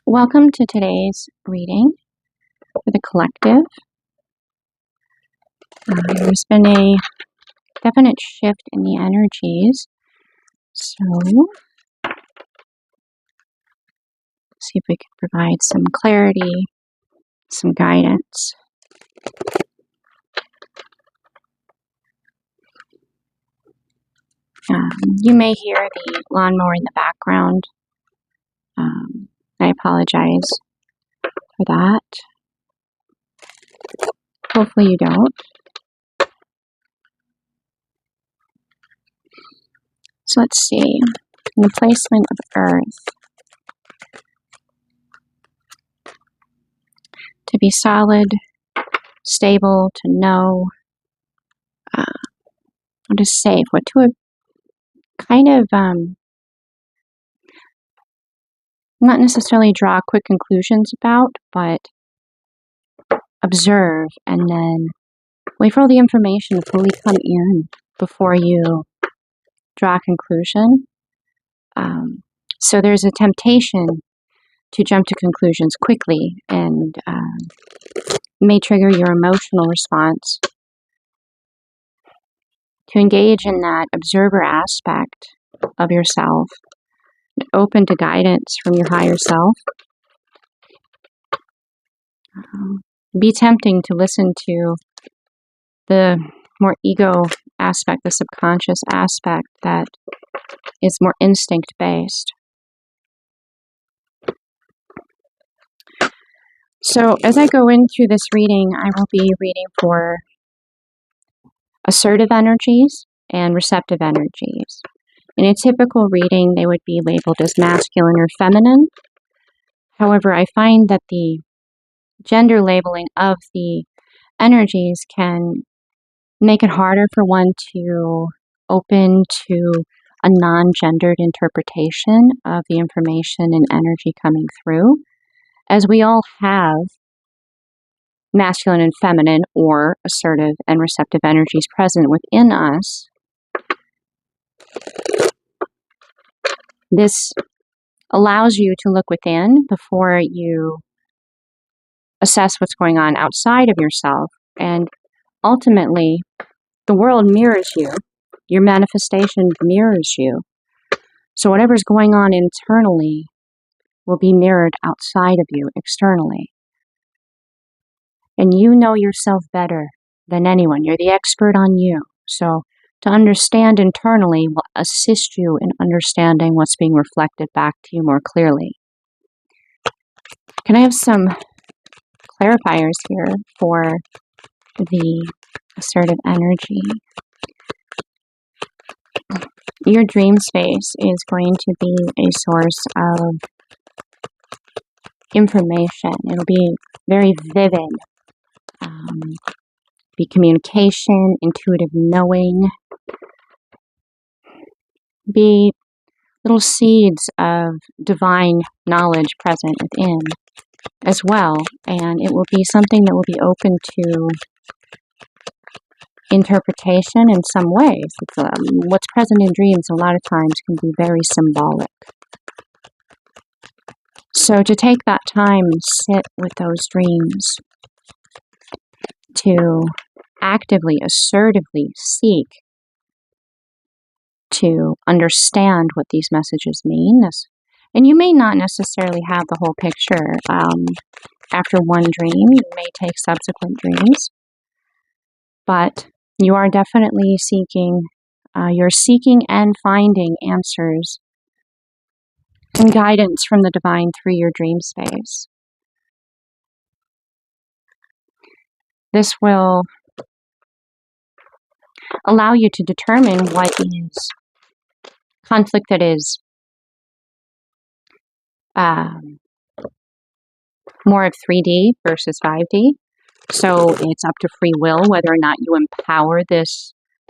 Welcome to today's reading for the collective. There's been a definite shift in the energies, so see if we can provide some clarity, some guidance. You may hear the lawnmower in the background. I apologize for that. Hopefully you don't. So let's see, in the placement of Earth, to be solid, stable, to know what is safe, what to kind of not necessarily draw quick conclusions about, but observe and then wait for all the information to fully come in before you draw a conclusion. So there's a temptation to jump to conclusions quickly and may trigger your emotional response. To engage in that observer aspect of yourself, open to guidance from your higher self. Be tempting to listen to the more ego aspect, the subconscious aspect that is more instinct-based. So as I go in through this reading, I will be reading for assertive energies and receptive energies. In a typical reading, they would be labeled as masculine or feminine. However, I find that the gender labeling of the energies can make it harder for one to open to a non-gendered interpretation of the information and energy coming through, as we all have masculine and feminine or assertive and receptive energies present within us. This allows you to look within before you assess what's going on outside of yourself, and ultimately the world mirrors you. Your manifestation mirrors you. So whatever's going on internally will be mirrored outside of you externally. And you know yourself better than anyone. You're the expert on you. So to understand internally will assist you in understanding what's being reflected back to you more clearly. Can I have some clarifiers here for the assertive energy? Your dream space is going to be a source of information. It'll be very vivid. Be communication, intuitive knowing. Be little seeds of divine knowledge present within as well. And it will be something that will be open to interpretation in some ways. It's, what's present in dreams a lot of times can be very symbolic. So to take that time and sit with those dreams, to actively, assertively seek to understand what these messages mean. And you may not necessarily have the whole picture after one dream. You may take subsequent dreams. But you are definitely seeking, you're seeking and finding answers and guidance from the divine through your dream space. This will allow you to determine what is conflict that is more of 3D versus 5D. So it's up to free will whether or not you empower the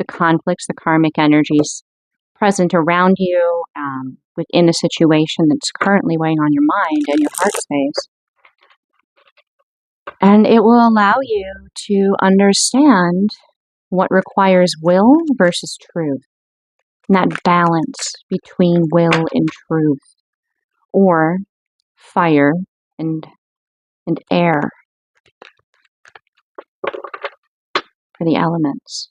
conflicts, the karmic energies present around you within a situation that's currently weighing on your mind and your heart space. And it will allow you to understand what requires will versus truth. And that balance between will and truth. Or fire and air for the elements.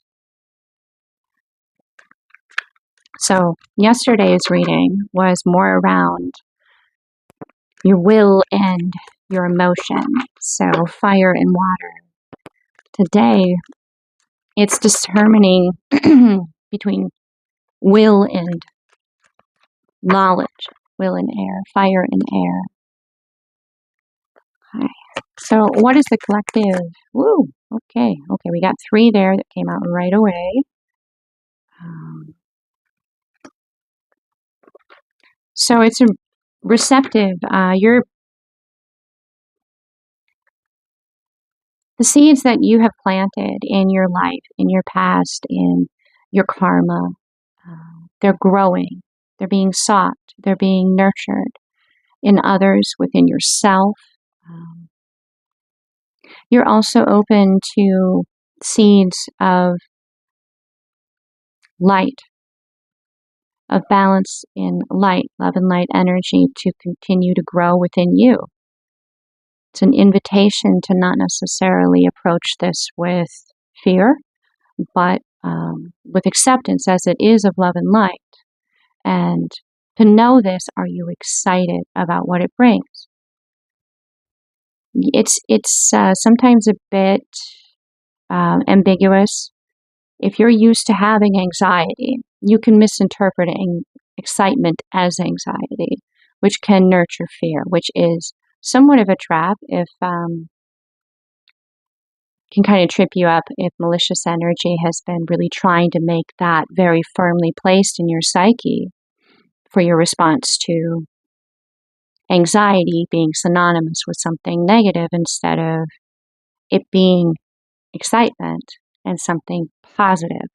So yesterday's reading was more around your will and your emotion, so fire and water. Today, it's determining between will and knowledge, will and air, fire and air. Okay. So what is the collective? Woo! Okay, we got 3 there that came out right away. So it's a receptive. The seeds that you have planted in your life, in your past, in your karma, they're growing. They're being sought. They're being nurtured in others, within yourself. You're also open to seeds of light, of balance in light, love and light energy to continue to grow within you. It's an invitation to not necessarily approach this with fear, but with acceptance as it is of love and light. And to know this, are you excited about what it brings? It's sometimes a bit ambiguous. If you're used to having anxiety, you can misinterpret excitement as anxiety, which can nurture fear, which is somewhat of a trap if can kind of trip you up if malicious energy has been really trying to make that very firmly placed in your psyche for your response to anxiety being synonymous with something negative instead of it being excitement and something positive.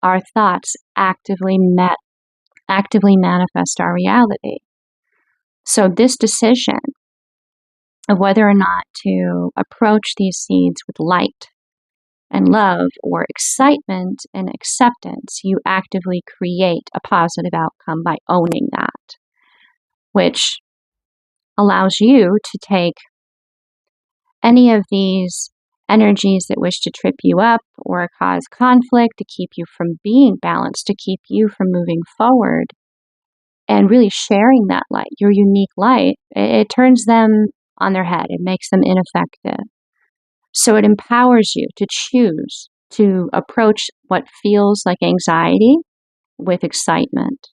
Our thoughts actively manifest our reality. So this decision of whether or not to approach these seeds with light and love or excitement and acceptance, you actively create a positive outcome by owning that, which allows you to take any of these energies that wish to trip you up or cause conflict, to keep you from being balanced, to keep you from moving forward, and really sharing that light, your unique light. It turns them on their head. It makes them ineffective. So it empowers you to choose to approach what feels like anxiety with excitement.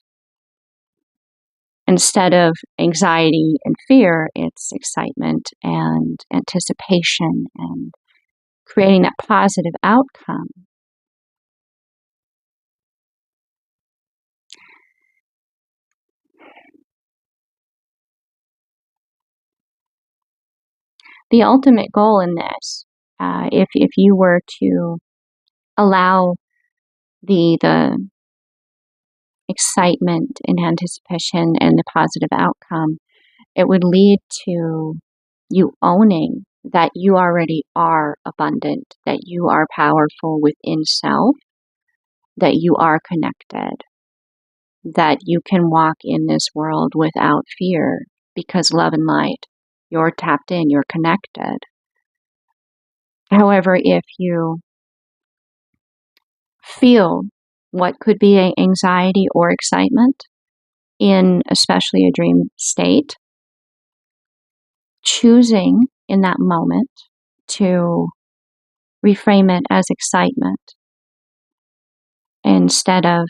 Instead of anxiety and fear, it's excitement and anticipation and creating that positive outcome. The ultimate goal in this, if you were to allow the excitement and anticipation and the positive outcome, it would lead to you owning that you already are abundant, that you are powerful within self, that you are connected, that you can walk in this world without fear because love and light, you're tapped in, you're connected. However, if you feel what could be anxiety or excitement in especially a dream state, choosing in that moment to reframe it as excitement instead of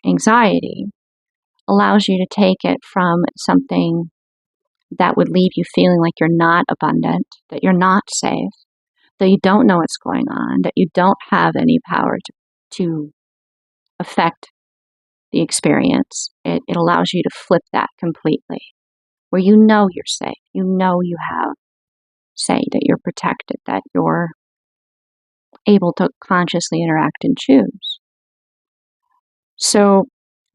anxiety allows you to take it from something that would leave you feeling like you're not abundant, that you're not safe, that you don't know what's going on, that you don't have any power to affect the experience. It allows you to flip that completely, where you know you're safe, you know you have say, that you're protected, that you're able to consciously interact and choose. So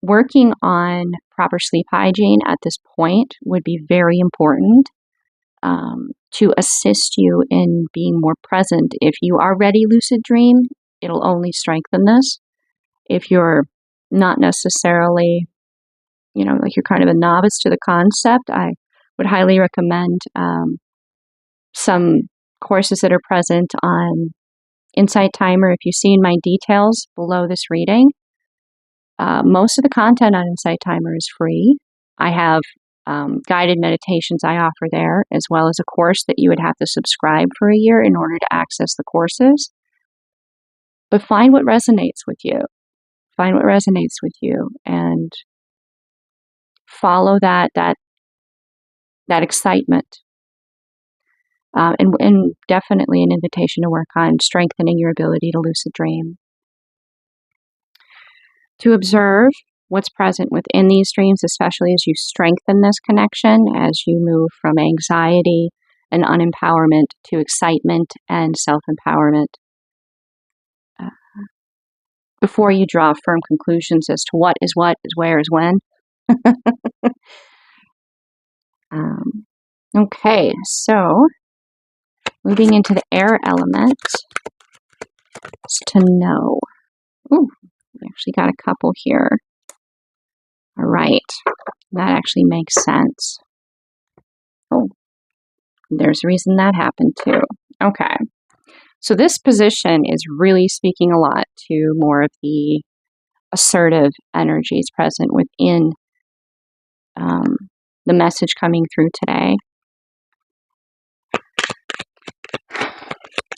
working on proper sleep hygiene at this point would be very important to assist you in being more present. If you already lucid dream, it'll only strengthen this. If you're not necessarily, like you're kind of a novice to the concept, I would highly recommend some courses that are present on Insight Timer. If you see in my details below this reading, most of the content on Insight Timer is free. I have guided meditations I offer there, as well as a course that you would have to subscribe for a year in order to access the courses. But find what resonates with you. Find what resonates with you and follow that excitement. And definitely an invitation to work on strengthening your ability to lucid dream. To observe what's present within these dreams, especially as you strengthen this connection, as you move from anxiety and unempowerment to excitement and self-empowerment. Before you draw firm conclusions as to what, is where, is when. Okay, so moving into the air element, is to know. Ooh, we actually got a couple here. All right, that actually makes sense. Oh, there's a reason that happened too. Okay, so this position is really speaking a lot to more of the assertive energies present within the message coming through today.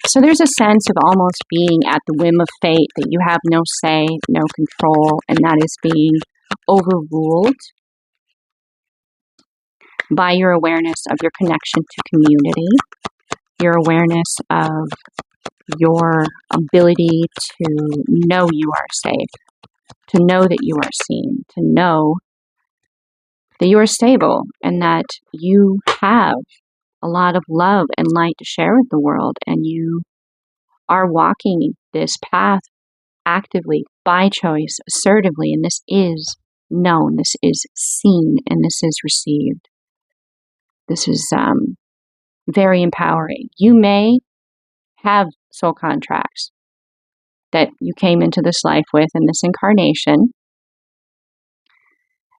So there's a sense of almost being at the whim of fate, that you have no say, no control, and that is being overruled by your awareness of your connection to community, your awareness of your ability to know you are safe, to know that you are seen, to know that you are stable, and that you have a lot of love and light to share with the world, and you are walking this path actively, by choice, assertively, and this is known, this is seen, and this is received. This is very empowering. You may have soul contracts that you came into this life with in this incarnation,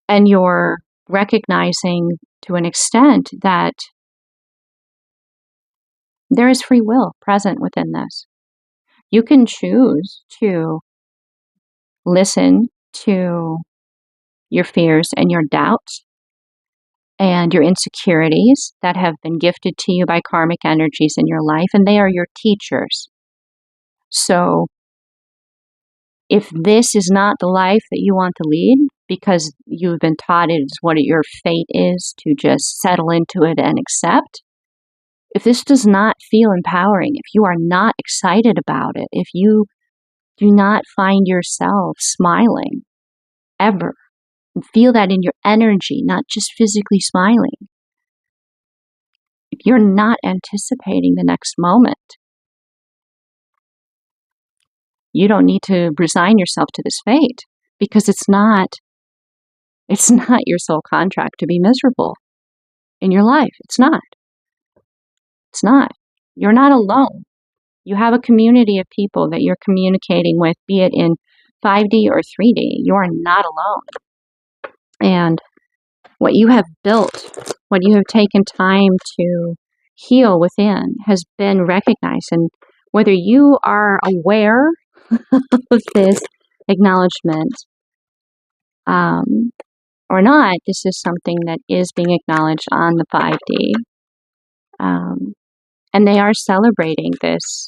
and you're recognizing to an extent that there is free will present within this. You can choose to listen to your fears and your doubts and your insecurities that have been gifted to you by karmic energies in your life, and they are your teachers. So if this is not the life that you want to lead, because you've been taught it is what your fate is to just settle into it and accept, if this does not feel empowering, if you are not excited about it, if you do not find yourself smiling ever, and feel that in your energy, not just physically smiling, if you're not anticipating the next moment, you don't need to resign yourself to this fate, because it's not your soul contract to be miserable in your life. It's not. It's not. You're not alone. You have a community of people that you're communicating with, be it in 5D or 3D. You are not alone. And what you have built, what you have taken time to heal within, has been recognized. And whether you are aware of this acknowledgement or not, this is something that is being acknowledged on the 5D. And they are celebrating this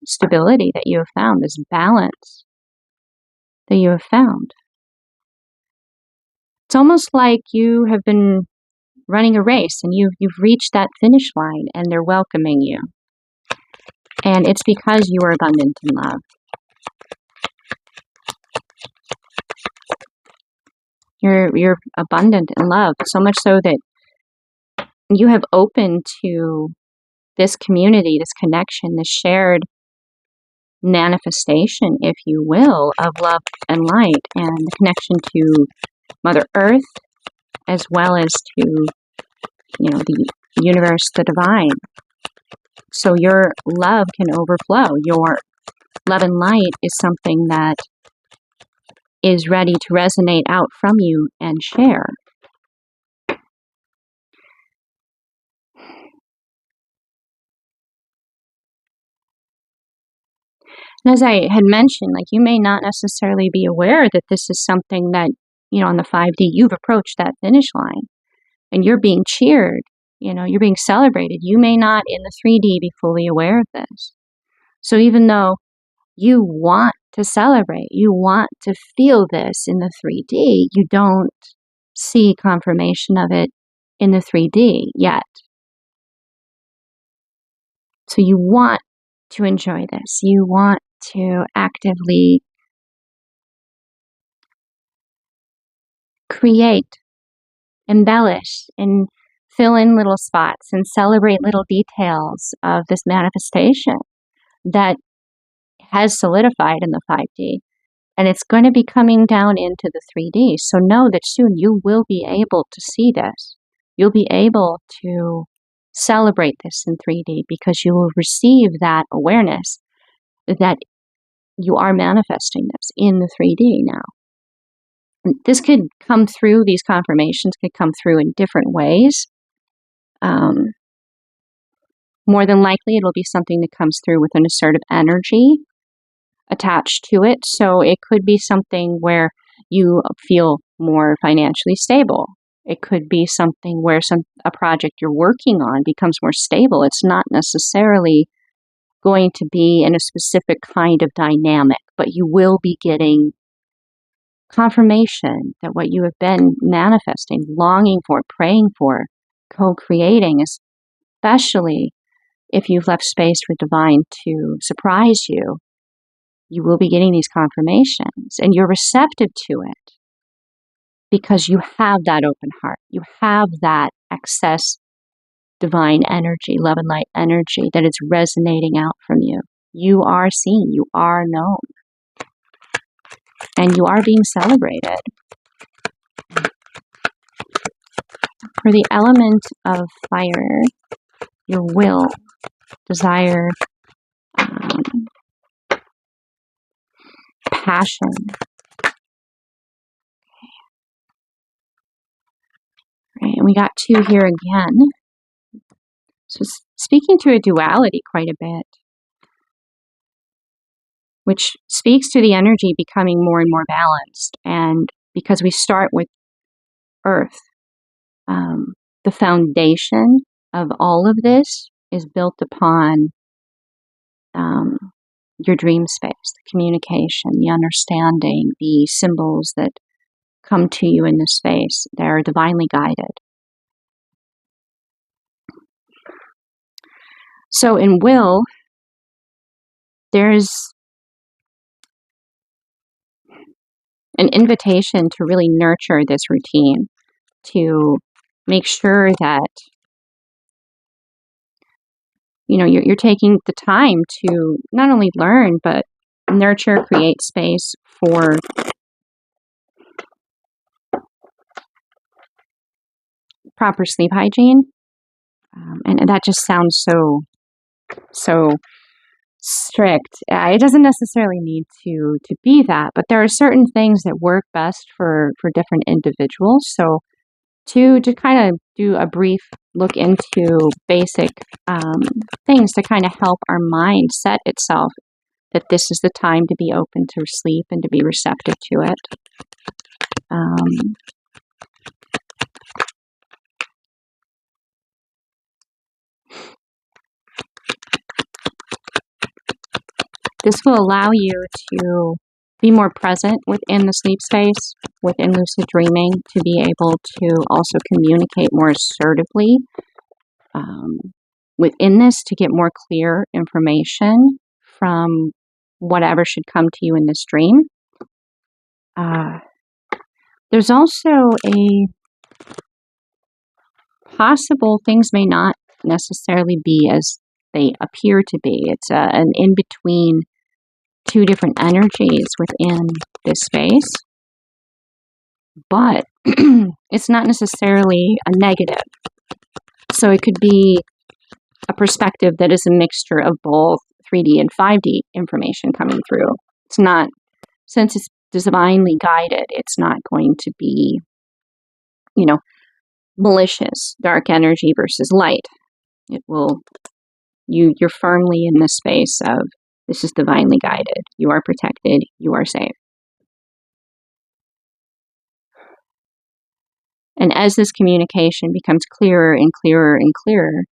stability that you have found, this balance that you have found. It's almost like you have been running a race and you've reached that finish line, and they're welcoming you. And it's because you are abundant in love. You're abundant in love, so much so that you have opened to this community, this connection, this shared manifestation, if you will, of love and light, and the connection to Mother Earth, as well as to, the universe, the divine. So your love can overflow. Your love and light is something that is ready to resonate out from you and share. And as I had mentioned, like, you may not necessarily be aware that this is something that, on the 5D, you've approached that finish line and you're being cheered, you're being celebrated. You may not in the 3D be fully aware of this. So even though you want to celebrate, you want to feel this in the 3D, you don't see confirmation of it in the 3D yet. So you want to enjoy this. You want to actively create, embellish, and fill in little spots and celebrate little details of this manifestation that has solidified in the 5D. And it's going to be coming down into the 3D. So know that soon you will be able to see this. You'll be able to celebrate this in 3D because you will receive that awareness that you are manifesting this in the 3D now. And this could come through, these confirmations could come through in different ways. More than likely, it'll be something that comes through with an assertive energy attached to it. So it could be something where you feel more financially stable. It could be something where a project you're working on becomes more stable. It's not necessarily going to be in a specific kind of dynamic, but you will be getting confirmation that what you have been manifesting, longing for, praying for, co-creating, especially if you've left space for divine to surprise you, you will be getting these confirmations and you're receptive to it because you have that open heart. You have that excess divine energy, love and light energy that is resonating out from you. You are seen, you are known, and you are being celebrated. For the element of fire, your will, desire, passion. Right, and we got 2 here again. So speaking to a duality quite a bit, which speaks to the energy becoming more and more balanced. And because we start with Earth, the foundation of all of this is built upon your dream space, the communication, the understanding, the symbols that come to you in this space. They're divinely guided. So in will, there's an invitation to really nurture this routine, to make sure that you're taking the time to not only learn, but nurture, create space for proper sleep hygiene. And that just sounds so strict. It doesn't necessarily need to be that, but there are certain things that work best for different individuals. So to kind of do a brief look into basic things to kind of help our mind set itself that this is the time to be open to sleep and to be receptive to it. This will allow you to be more present within the sleep space, within lucid dreaming, to be able to also communicate more assertively within this, to get more clear information from whatever should come to you in this dream. There's also a possible things may not necessarily be as they appear to be. It's an in-between 2 different energies within this space, but it's not necessarily a negative. So it could be a perspective that is a mixture of both 3D and 5D information coming through. It's not, since it's divinely guided, it's not going to be, malicious, dark energy versus light. It will, you're firmly in the space of This is divinely guided. You are protected. You are safe. And as this communication becomes clearer and clearer and clearer,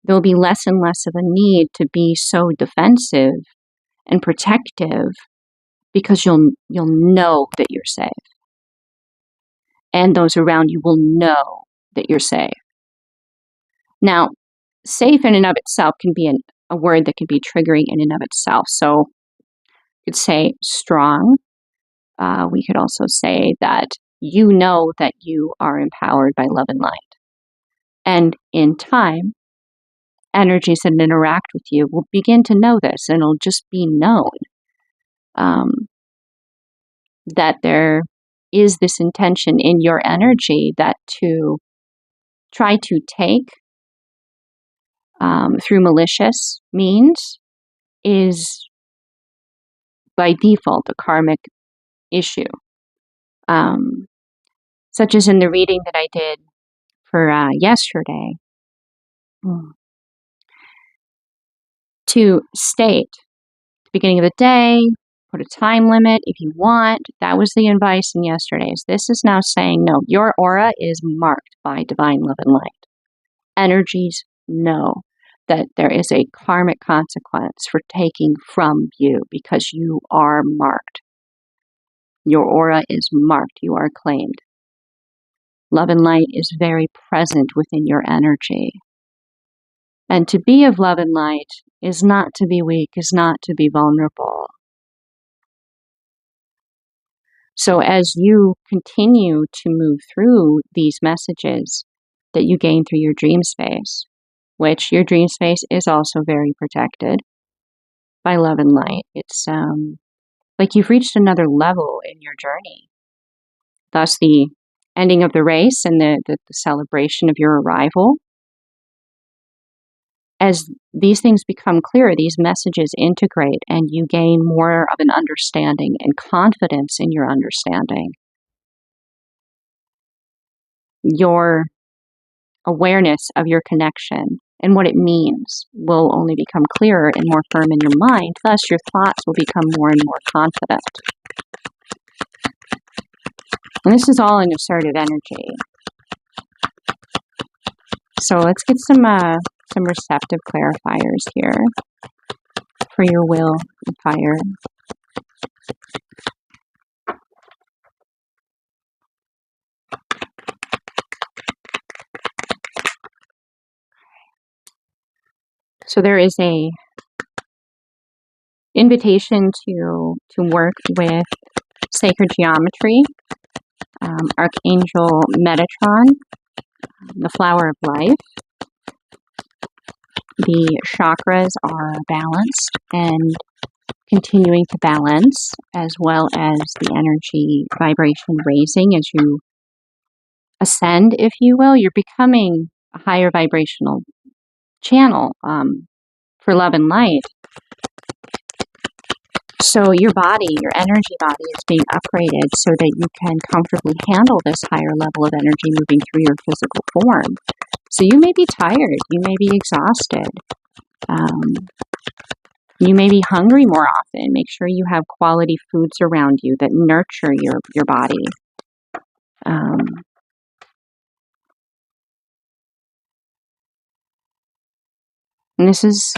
there'll be less and less of a need to be so defensive and protective, because you'll know that you're safe. And those around you will know that you're safe. Now, safe in and of itself can be a word that can be triggering in and of itself. So you could say strong. We could also say that you know that you are empowered by love and light. And in time, energies that interact with you will begin to know this, and it'll just be known that there is this intention in your energy that to try to take through malicious means is by default a karmic issue. Such as in the reading that I did for yesterday, to state at the beginning of the day, put a time limit if you want. That was the advice in yesterday's. This is now saying, no, your aura is marked by divine love and light. Energies know that there is a karmic consequence for taking from you because you are marked. Your aura is marked. You are claimed. Love and light is very present within your energy. And to be of love and light is not to be weak, is not to be vulnerable. So as you continue to move through these messages that you gain through your dream space, which your dream space is also very protected by love and light, it's like you've reached another level in your journey. Thus the ending of the race and the celebration of your arrival. As these things become clearer, these messages integrate, and you gain more of an understanding and confidence in your understanding. Your awareness of your connection and what it means will only become clearer and more firm in your mind. Thus, your thoughts will become more and more confident. And this is all an assertive energy. So let's get some receptive clarifiers here for your will and fire. So there is a invitation to work with sacred geometry, Archangel Metatron, the flower of life. The chakras are balanced and continuing to balance, as well as the energy vibration raising as you ascend, if you will. You're becoming a higher vibrational channel for love and light. So your body, your energy body is being upgraded so that you can comfortably handle this higher level of energy moving through your physical form. So you may be tired, you may be exhausted, you may be hungry more often. Make sure you have quality foods around you that nurture your body. And this is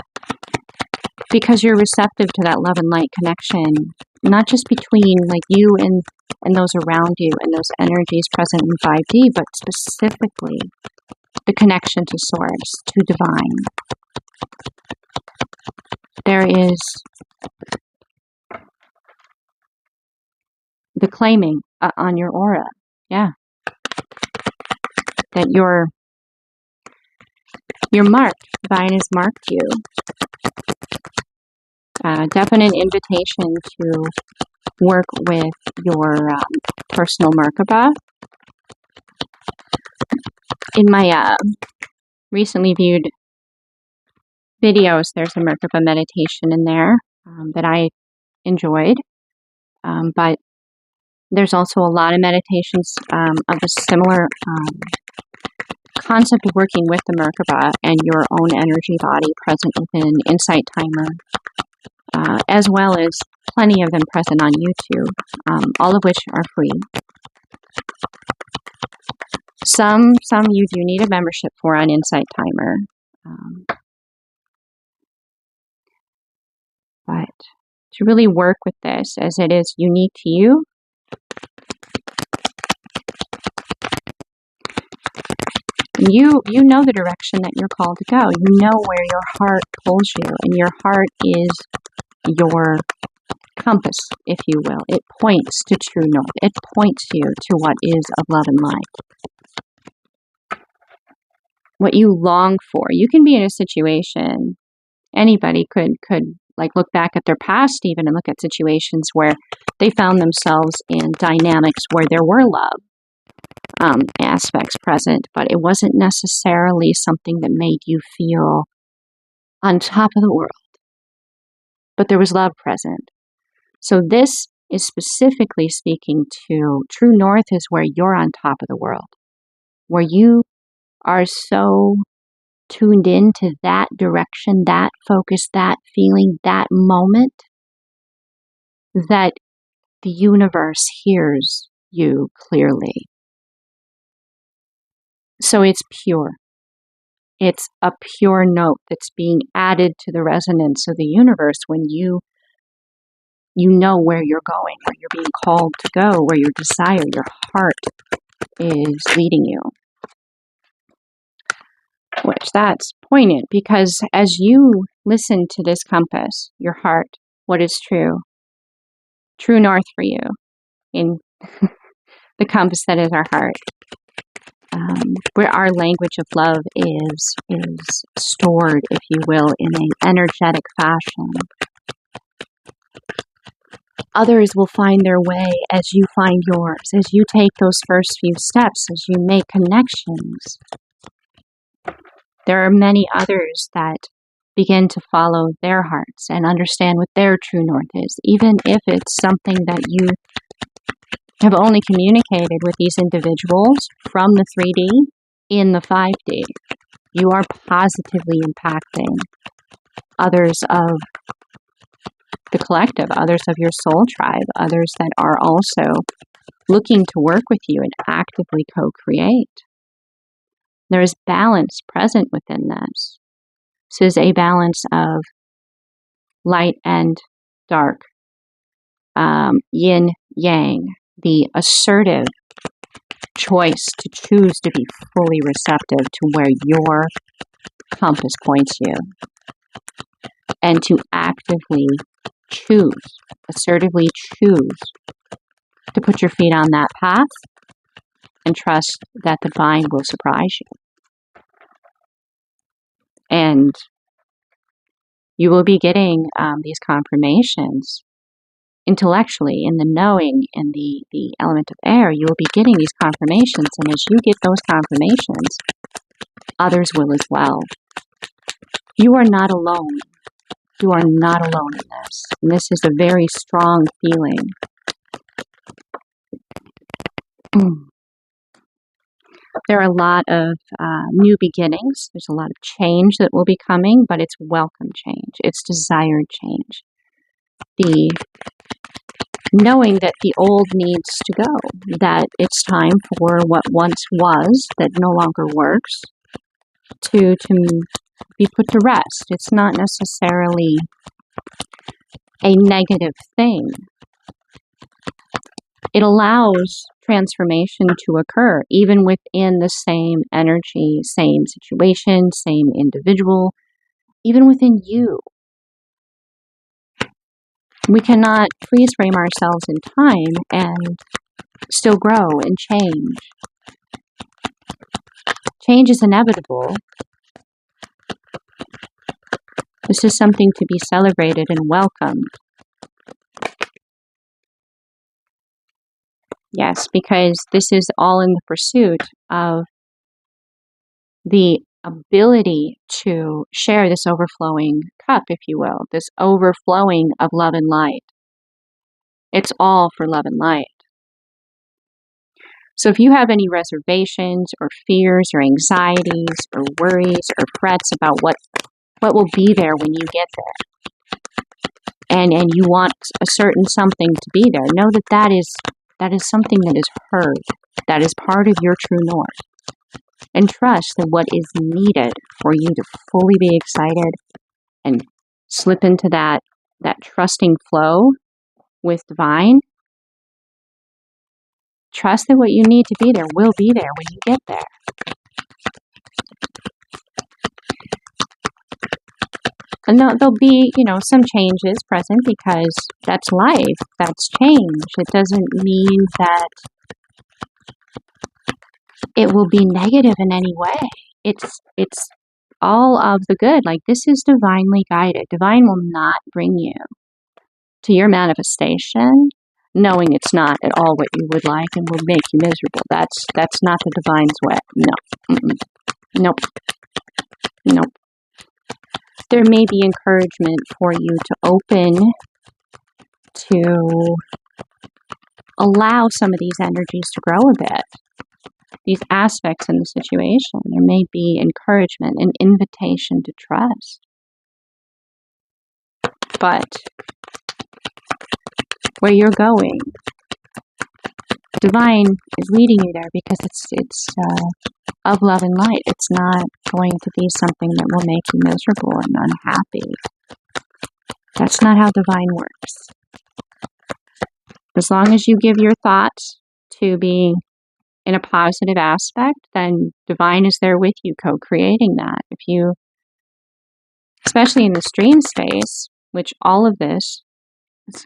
because you're receptive to that love and light connection, not just between like you and those around you and those energies present in 5D, but specifically the connection to source, to divine. There is the claiming on your aura, yeah, that you're marked. Divine has marked you. Definite invitation to work with your personal Merkaba. In my recently viewed videos, there's a Merkaba meditation in there that I enjoyed, but there's also a lot of meditations of a similar concept of working with the Merkaba and your own energy body present within Insight Timer, as well as plenty of them present on YouTube, all of which are free. Some you do need a membership for on Insight Timer. But to really work with this as it is unique to you, you know the direction that you're called to go. You know where your heart pulls you, and your heart is your compass, if you will. It points to true north. It points you to what is of love and light. What you long for. You can be in a situation, anybody could like look back at their past even and look at situations where they found themselves in dynamics where there were love aspects present, but it wasn't necessarily something that made you feel on top of the world. But there was love present. So this is specifically speaking to true north is where you're on top of the world, where you are so tuned into that direction, that focus, that feeling, that moment, that the universe hears you clearly. So it's pure. It's a pure note that's being added to the resonance of the universe when you know where you're going, where you're being called to go, where your desire, your heart is leading you. Which that's poignant because as you listen to this compass, your heart, what is true north for you in the compass that is our heart, where our language of love is stored, if you will, in an energetic fashion. Others will find their way as you find yours, as you take those first few steps, as you make connections. There are many others that begin to follow their hearts and understand what their true north is, even if it's something that you have only communicated with these individuals from the 3D in the 5D. You are positively impacting others of the collective, others of your soul tribe, others that are also looking to work with you and actively co-create. There is balance present within this. This is a balance of light and dark, yin, yang, the assertive choice to choose to be fully receptive to where your compass points you, and to actively choose, assertively choose to put your feet on that path and trust that the divine will surprise you. And you will be getting these confirmations intellectually, in the knowing, in the element of air. You will be getting these confirmations, and as you get those confirmations, others will as well. You are not alone. You are not alone in this. And this is a very strong feeling. There are a lot of new beginnings. There's a lot of change that will be coming, but it's welcome change. It's desired change. The knowing that the old needs to go, that it's time for what once was, that no longer works, to be put to rest. It's not necessarily a negative thing. It allows transformation to occur, even within the same energy, same situation, same individual, even within you. We cannot freeze frame ourselves in time and still grow and change. Change is inevitable. This is something to be celebrated and welcomed. Yes, because this is all in the pursuit of the ability to share this overflowing cup, if you will, this overflowing of love and light. It's all for love and light. So if you have any reservations or fears or anxieties or worries or frets about what will be there when you get there, and you want a certain something to be there, know that that is something that is heard, that is part of your true north. And trust that what is needed for you to fully be excited and slip into that trusting flow with divine, trust that what you need to be there will be there when you get there. And there'll be, some changes present, because that's life, that's change. It doesn't mean that it will be negative in any way. It's all of the good. Like, this is divinely guided. Divine will not bring you to your manifestation knowing it's not at all what you would like and will make you miserable. That's not the divine's way. No. Nope. Nope. There may be encouragement for you to open to allow some of these energies to grow a bit. These aspects in the situation. There may be encouragement, an invitation to trust. But where you're going, divine is leading you there, because it's of love and light. It's not going to be something that will make you miserable and unhappy. That's not how divine works. As long as you give your thoughts to being in a positive aspect, then divine is there with you, co-creating that. If you, especially in this dream space, which all of this is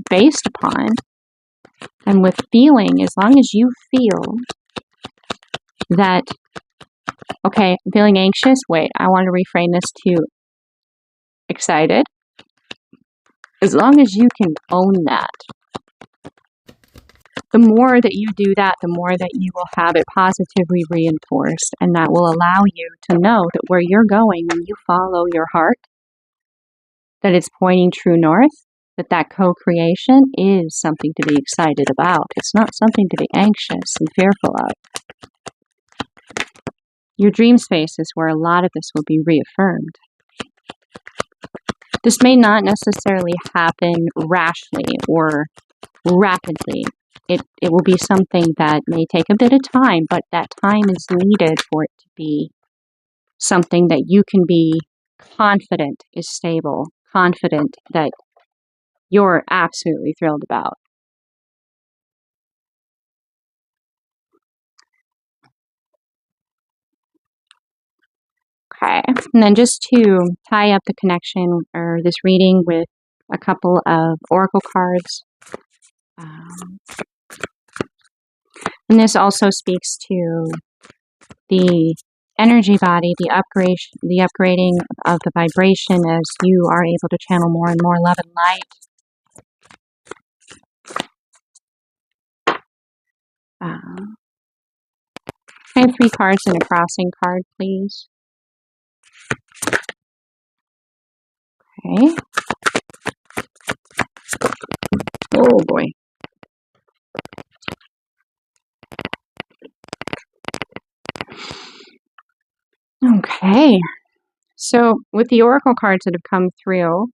based upon, and with feeling, as long as you feel that, okay, I'm feeling anxious, wait, I want to reframe this to excited. As long as you can own that, the more that you do that, the more that you will have it positively reinforced, and that will allow you to know that where you're going, when you follow your heart, that it's pointing true north, that co-creation is something to be excited about. It's not something to be anxious and fearful of. Your dream space is where a lot of this will be reaffirmed. This may not necessarily happen rashly or rapidly. It will be something that may take a bit of time, but that time is needed for it to be something that you can be confident is stable, confident that you're absolutely thrilled about. Okay, and then just to tie up the connection or this reading with a couple of oracle cards. And this also speaks to the energy body, the upgrading of the vibration as you are able to channel more and more love and light. I have 3 cards and a crossing card, please. Okay. Oh boy. Okay. So with the oracle cards that have come through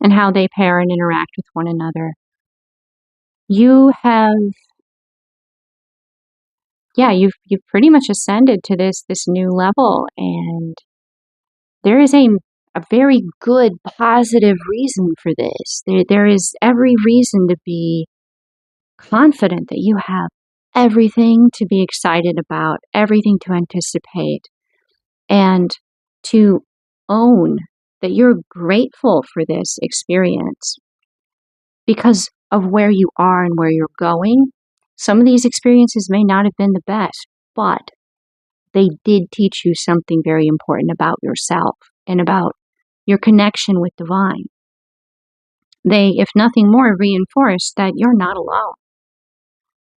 and how they pair and interact with one another, you have, you've pretty much ascended to this new level, and there is a very good, positive reason for this. There is every reason to be confident that you have everything to be excited about, everything to anticipate, and to own that you're grateful for this experience because of where you are and where you're going. Some of these experiences may not have been the best, but they did teach you something very important about yourself and about your connection with divine. They, if nothing more, reinforce that you're not alone,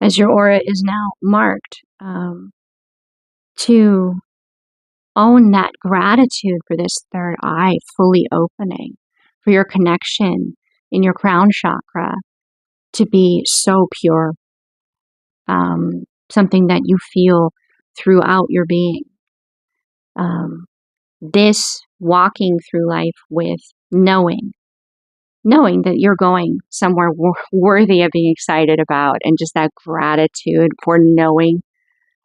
as your aura is now marked to own that gratitude for this third eye fully opening, for your connection in your crown chakra to be so pure, something that you feel throughout your being. This walking through life with knowing that you're going somewhere worthy of being excited about, and just that gratitude for knowing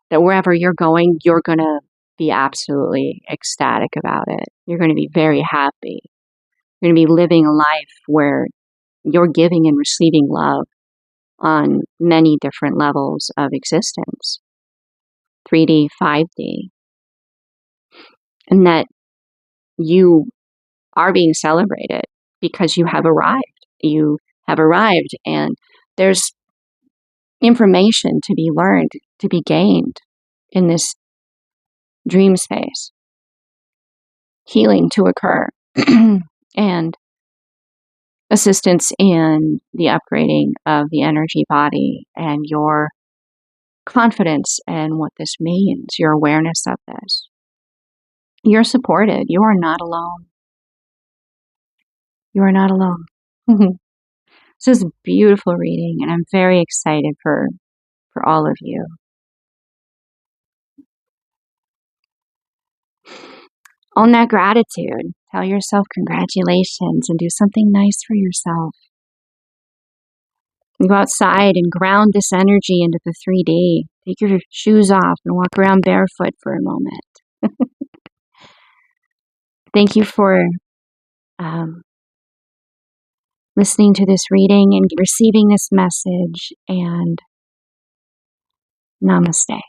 that wherever you're going to be absolutely ecstatic about it. You're going to be very happy. You're going to be living a life where you're giving and receiving love on many different levels of existence, 3D, 5D, and that you are being celebrated because you have arrived. You have arrived, and there's information to be learned, to be gained in this dream space, healing to occur, and assistance in the upgrading of the energy body and your confidence in what this means, your awareness of this. You're supported. You are not alone. You are not alone. This is a beautiful reading, and I'm very excited for all of you. Own that gratitude. Tell yourself congratulations and do something nice for yourself. And go outside and ground this energy into the 3D. Take your shoes off and walk around barefoot for a moment. Thank you for listening to this reading and receiving this message, and namaste.